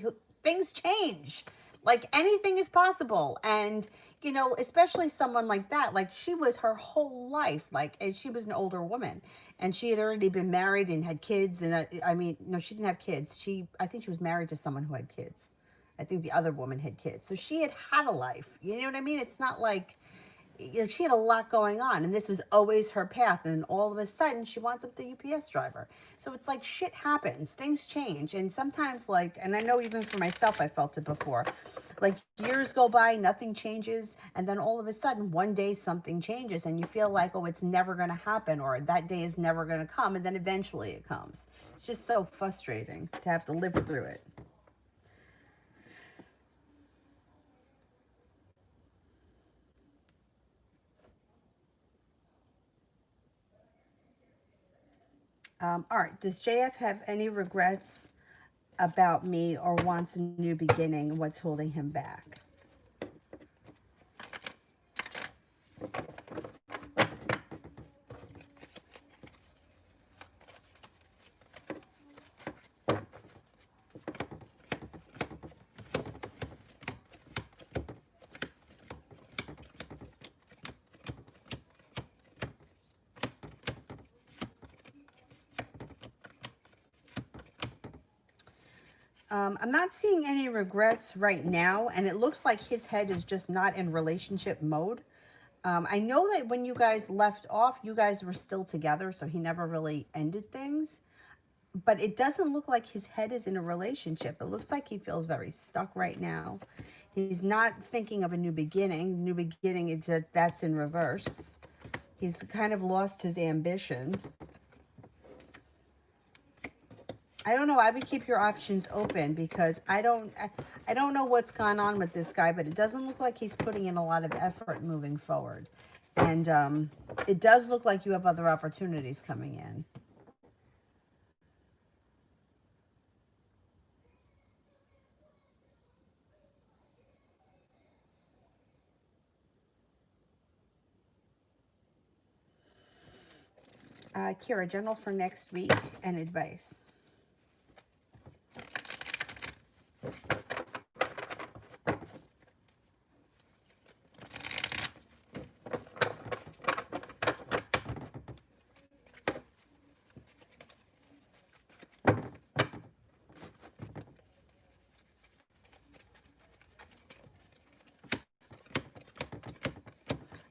S1: things change. Like, anything is possible. And, you know, especially someone like that, like, she was her whole life, like, and she was an older woman, and she had already been married and had kids. And I mean, no, she didn't have kids. I think she was married to someone who had kids. I think the other woman had kids. So she had a life. You know what I mean? It's not like, She had a lot going on, and this was always her path. And all of a sudden, she wants up the UPS driver. So it's like shit happens, things change, and sometimes, like, and I know even for myself, I felt it before. Like years go by, nothing changes, and then all of a sudden, one day something changes, and you feel like, oh, it's never going to happen, or that day is never going to come, and then eventually it comes. It's just so frustrating to have to live through it. All right. Does JF have any regrets about me or wants a new beginning? What's holding him back? I'm not seeing any regrets right now, and it looks like his head is just not in relationship mode. I know that when you guys left off, you guys were still together, so he never really ended things. But it doesn't look like his head is in a relationship. It looks like he feels very stuck right now. He's not thinking of a new beginning. New beginning is that's in reverse. He's kind of lost his ambition. I don't know. I would keep your options open because I don't know what's gone on with this guy, but it doesn't look like he's putting in a lot of effort moving forward. And it does look like you have other opportunities coming in. Kira, general for next week and advice.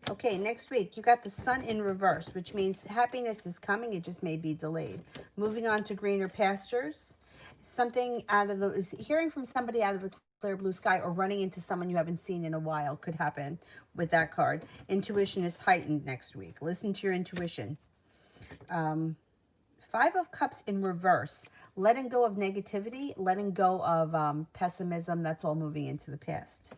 S1: Okay, next week you got the sun in reverse, which means happiness is coming. It just may be delayed. Moving on to greener pastures. Something out of the is hearing from somebody out of the clear blue sky or running into someone you haven't seen in a while could happen with that card. Intuition is heightened next week. Listen to your intuition. Five of Cups in reverse. Letting go of negativity, letting go of pessimism. That's all moving into the past.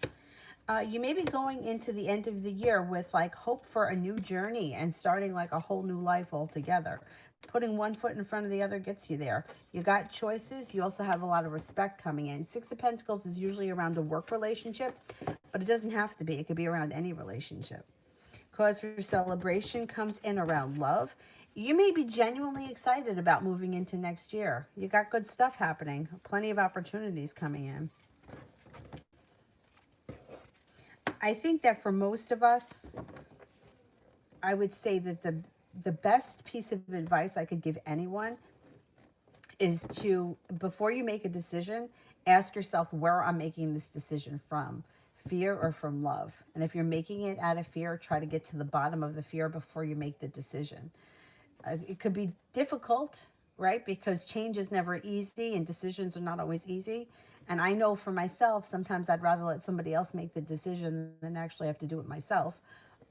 S1: You may be going into the end of the year with like hope for a new journey and starting like a whole new life altogether. Putting one foot in front of the other gets you there. You got choices. You also have a lot of respect coming in. Six of Pentacles is usually around a work relationship, but it doesn't have to be. It could be around any relationship. Cause for celebration comes in around love. You may be genuinely excited about moving into next year. You got good stuff happening. Plenty of opportunities coming in. I think that for most of us, I would say that the best piece of advice I could give anyone is to, before you make a decision, ask yourself where I'm making this decision from, fear or from love. And if you're making it out of fear, try to get to the bottom of the fear before you make the decision. It could be difficult, right? Because change is never easy and decisions are not always easy. And I know for myself, sometimes I'd rather let somebody else make the decision than actually have to do it myself.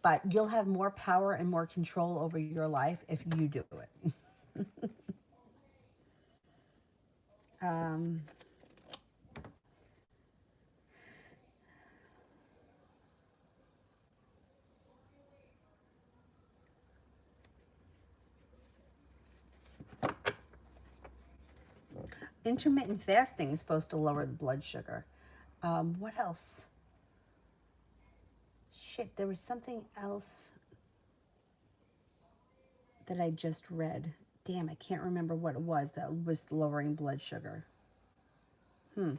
S1: But you'll have more power and more control over your life if you do it. um, Intermittent fasting is supposed to lower the blood sugar. What else? Shit, there was something else that I just read. Damn, I can't remember what it was that was lowering blood sugar. Hmm.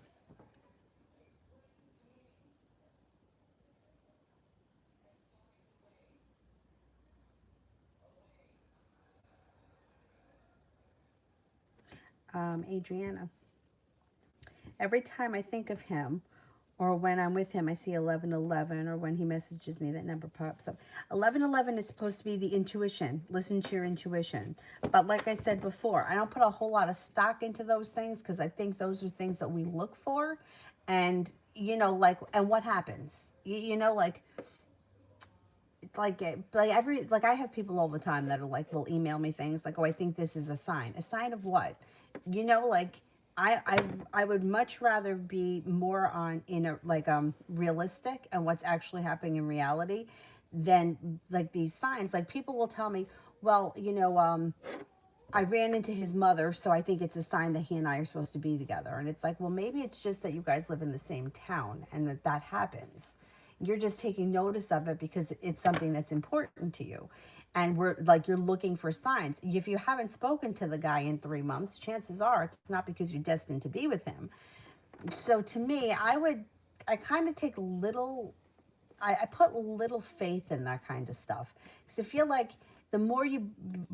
S1: Adriana. Every time I think of him Or when I'm with him, I see 1111, or when he messages me, that number pops up. 1111 is supposed to be the intuition. Listen to your intuition. But like I said before, I don't put a whole lot of stock into those things because I think those are things that we look for. And, like, and what happens? Like I have people all the time that are like, will email me things like, oh, I think this is a sign. A sign of what? Like I would much rather be more on in a like realistic and what's actually happening in reality than like these signs. Like people will tell me, well, I ran into his mother, so I think it's a sign that he and I are supposed to be together. And it's like, well, maybe it's just that you guys live in the same town and that happens. You're just taking notice of it because it's something that's important to you. And we're like, you're looking for signs. If you haven't spoken to the guy in 3 months, chances are it's not because you're destined to be with him. So to me, I kind of take I put little faith in that kind of stuff because I feel like the more you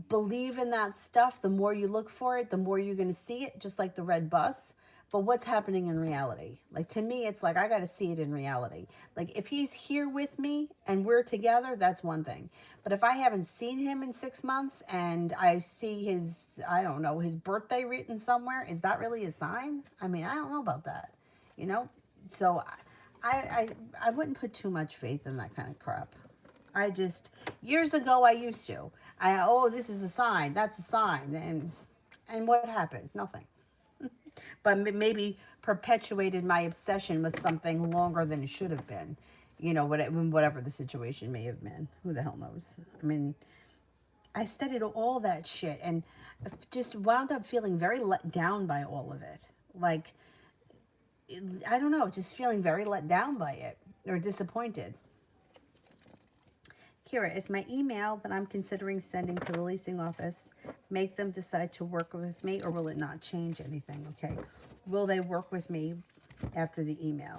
S1: believe in that stuff, the more you look for it, the more you're going to see it, just like the red bus. But what's happening in reality? Like to me, it's like I got to see it in reality. Like if he's here with me and we're together, that's one thing. But if I haven't seen him in 6 months and I see I don't know, his birthday written somewhere, is that really a sign? I mean, I don't know about that, you know? So I wouldn't put too much faith in that kind of crap. I just years ago I used to. This is a sign. That's a sign. And what happened? Nothing. But maybe perpetuated my obsession with something longer than it should have been. Whatever the situation may have been. Who the hell knows? I mean, I studied all that shit and just wound up feeling very let down by all of it. Like I don't know, just feeling very let down by it or disappointed. Kira, is my email that I'm considering sending to the leasing office make them decide to work with me, or will it not change anything? Okay. Will they work with me after the email?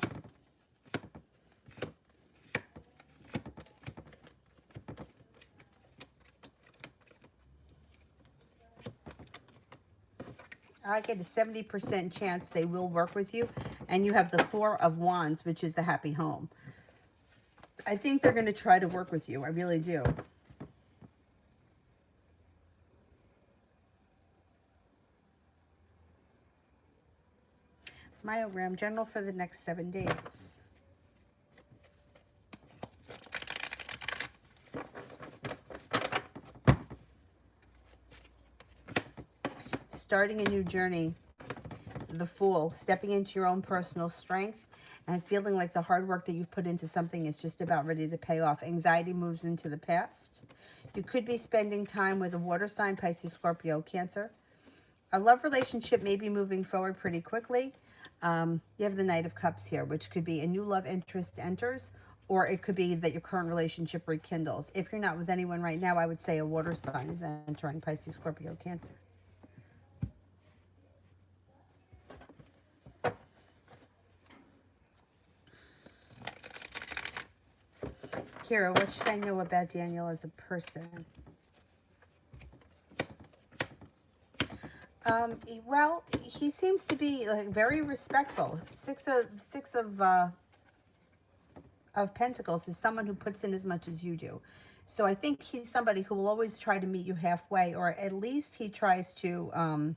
S1: I get a 70% chance they will work with you, and you have the Four of Wands, which is the happy home. I think they're going to try to work with you. I really do. Myogram general for the next 7 days. Starting a new journey. The Fool, stepping into your own personal strength and feeling like the hard work that you've put into something is just about ready to pay off. Anxiety moves into the past. You could be spending time with a water sign, Pisces, Scorpio, Cancer. A love relationship may be moving forward pretty quickly. You have the Knight of Cups here, which could be a new love interest enters, or it could be that your current relationship rekindles. If you're not with anyone right now, I would say a water sign is entering, Pisces, Scorpio, Cancer. Kira, what should I know about Daniel as a person? Well, he seems to be like very respectful. Six of Pentacles is someone who puts in as much as you do. So I think he's somebody who will always try to meet you halfway, or at least he tries to.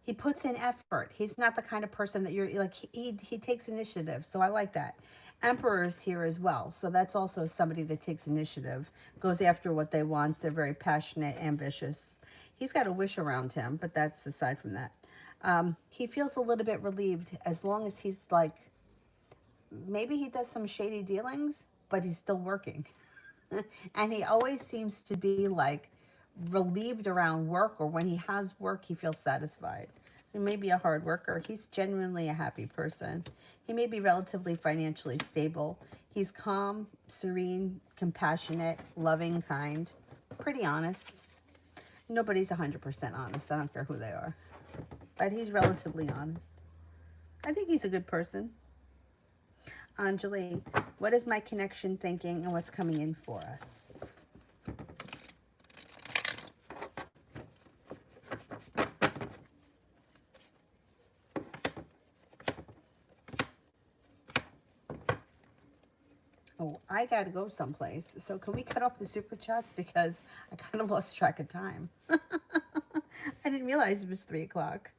S1: He puts in effort. He's not the kind of person that you're like. He takes initiative. So I like that. Emperor's here as well. So that's also somebody that takes initiative, goes after what they want. They're very passionate, ambitious. He's got a wish around him, but that's aside from that. He feels a little bit relieved as long as he's like, maybe he does some shady dealings, but he's still working. And he always seems to be like relieved around work, or when he has work, he feels satisfied. He may be a hard worker. He's genuinely a happy person. He may be relatively financially stable. He's calm, serene, compassionate, loving, kind, pretty honest. Nobody's 100% honest. I don't care who they are. But he's relatively honest. I think he's a good person. Anjali, what is my connection thinking and what's coming in for us? I got to go someplace. So can we cut off the super chats because I kind of lost track of time. I didn't realize it was 3 o'clock.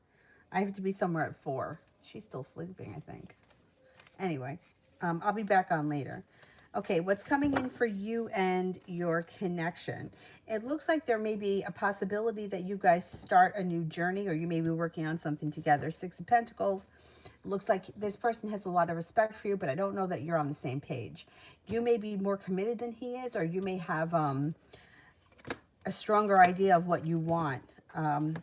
S1: I have to be somewhere at 4. She's still sleeping, I think. Anyway, I'll be back on later. Okay, what's coming in for you and your connection? It looks like there may be a possibility that you guys start a new journey, or you may be working on something together. 6 of Pentacles. Looks like this person has a lot of respect for you, but I don't know that you're on the same page. You may be more committed than he is, or you may have a stronger idea of what you want. I'm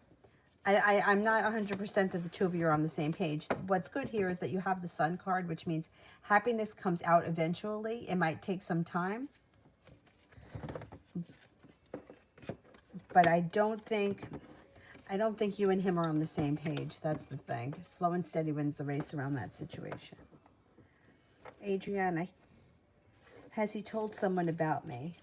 S1: not 100% that the two of you are on the same page. What's good here is that you have the Sun card, which means happiness comes out eventually. It might take some time. But I don't think you and him are on the same page. That's the thing. Slow and steady wins the race around that situation. Adriana, has he told someone about me?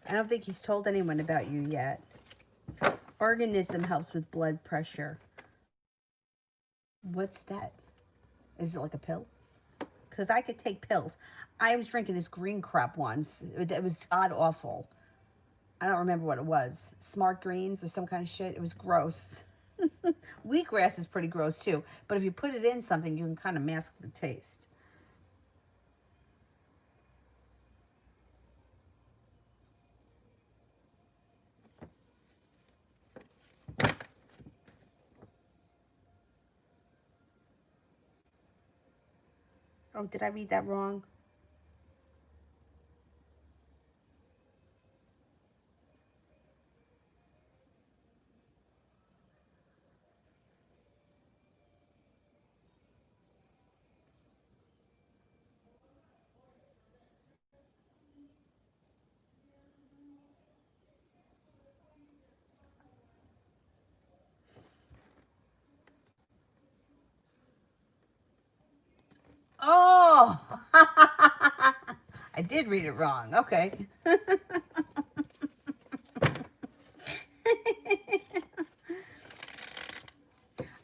S1: I don't think he's told anyone about you yet. Organism helps with blood pressure. What's that? Is it like a pill? Because I could take pills. I was drinking this green crap once. It was god-awful. I don't remember what it was. Smart greens or some kind of shit. It was gross. Wheatgrass is pretty gross too. But if you put it in something, you can kind of mask the taste. Oh, did I read that wrong? Oh! I did read it wrong. Okay.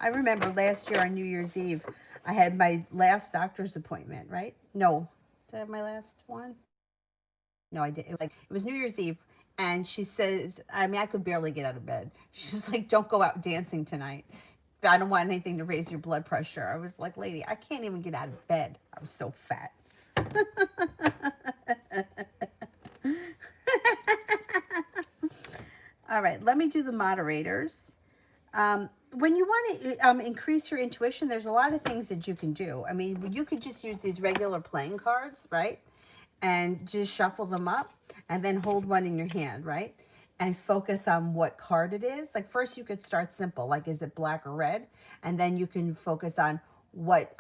S1: I remember last year on New Year's Eve, I had my last doctor's appointment, right? No. Did I have my last one? No, I did. It was New Year's Eve, and she says, I mean, I could barely get out of bed. She's like, don't go out dancing tonight. I don't want anything to raise your blood pressure. I was like, lady, I can't even get out of bed. I was so fat. All right, let me do the moderators. When you want to increase your intuition, there's a lot of things that you can do. I mean, you could just use these regular playing cards, right? And just shuffle them up and then hold one in your hand, right? And focus on what card it is. Like first you could start simple, like is it black or red? And then you can focus on what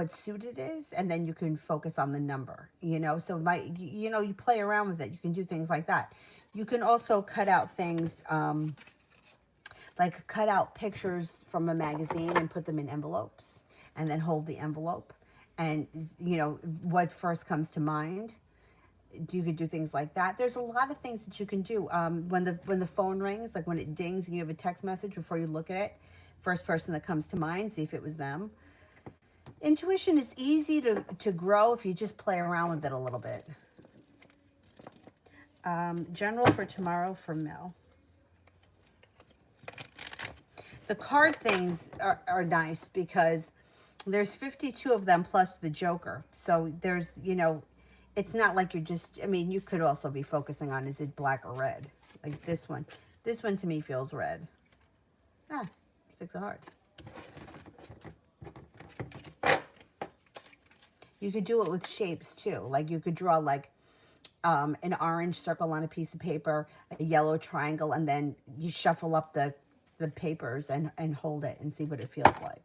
S1: suit it is, and then you can focus on the number, you know? So you play around with it. You can do things like that. You can also cut out things, like cut out pictures from a magazine and put them in envelopes and then hold the envelope. And, you know, what first comes to mind, you could do things like that. There's a lot of things that you can do. When the phone rings, like when it dings and you have a text message, before you look at it, first person that comes to mind, see if it was them. Intuition is easy to grow if you just play around with it a little bit. General for tomorrow for Mel. The card things are nice because there's 52 of them plus the Joker. So there's, you know, it's not like you're just, I mean, you could also be focusing on, is it black or red? Like this one. This one to me feels red. Ah, 6 of hearts. You could do it with shapes too. Like you could draw like an orange circle on a piece of paper, a yellow triangle, and then you shuffle up the papers and hold it and see what it feels like.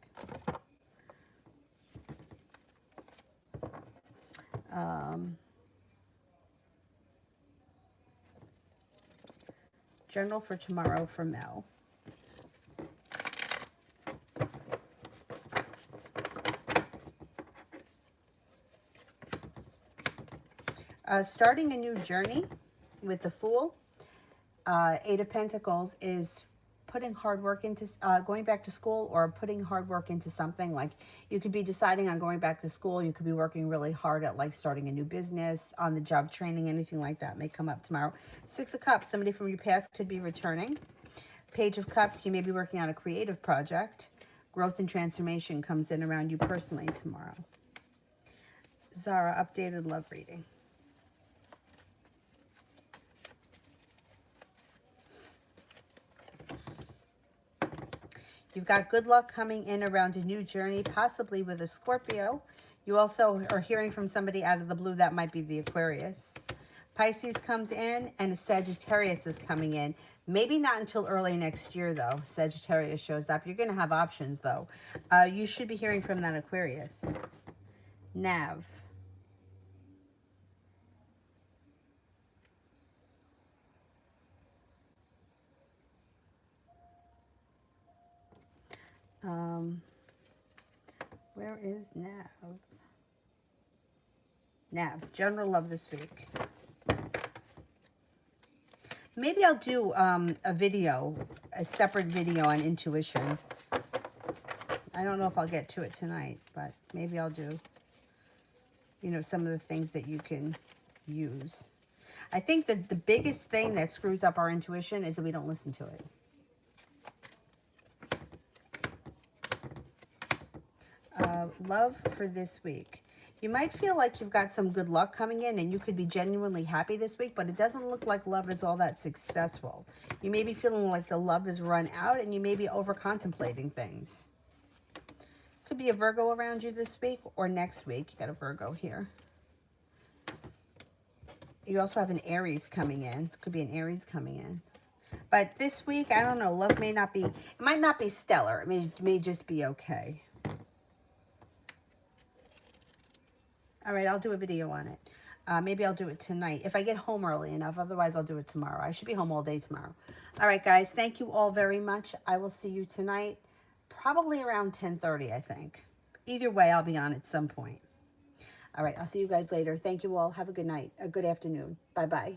S1: General for tomorrow for Mel. Starting a new journey with the Fool. Eight of Pentacles is putting hard work into going back to school, or putting hard work into something. Like, you could be deciding on going back to school. You could be working really hard at, like, starting a new business, on the job training, anything like that may come up tomorrow. Six of Cups, somebody from your past could be returning. Page of Cups, you may be working on a creative project. Growth and transformation comes in around you personally tomorrow. Zara, updated love reading. You've got good luck coming in around a new journey, possibly with a Scorpio. You also are hearing from somebody out of the blue. That might be the Aquarius. Pisces comes in, and a Sagittarius is coming in. Maybe not until early next year, though. Sagittarius shows up. You're going to have options, though. You should be hearing from that Aquarius. Nav. Where is Nav? Nav, general love this week. Maybe I'll do a video, a separate video on intuition. I don't know if I'll get to it tonight, but maybe I'll do, you know, some of the things that you can use. I think that the biggest thing that screws up our intuition is that we don't listen to it. Love for this week. You might feel like you've got some good luck coming in, and you could be genuinely happy this week, but it doesn't look like love is all that successful. You may be feeling like the love is run out, and you may be over contemplating things. Could be a Virgo around you this week or next week. You got a Virgo here. You also have an Aries coming in. Could be an Aries coming in. But this week, I don't know, love may not be, it might not be stellar. It may just be okay. All right, I'll do a video on it. Maybe I'll do it tonight if I get home early enough. Otherwise, I'll do it tomorrow. I should be home all day tomorrow. All right, guys, thank you all very much. I will see you tonight, probably around 10:30, I think. Either way, I'll be on at some point. All right, I'll see you guys later. Thank you all. Have a good night, a good afternoon. Bye-bye.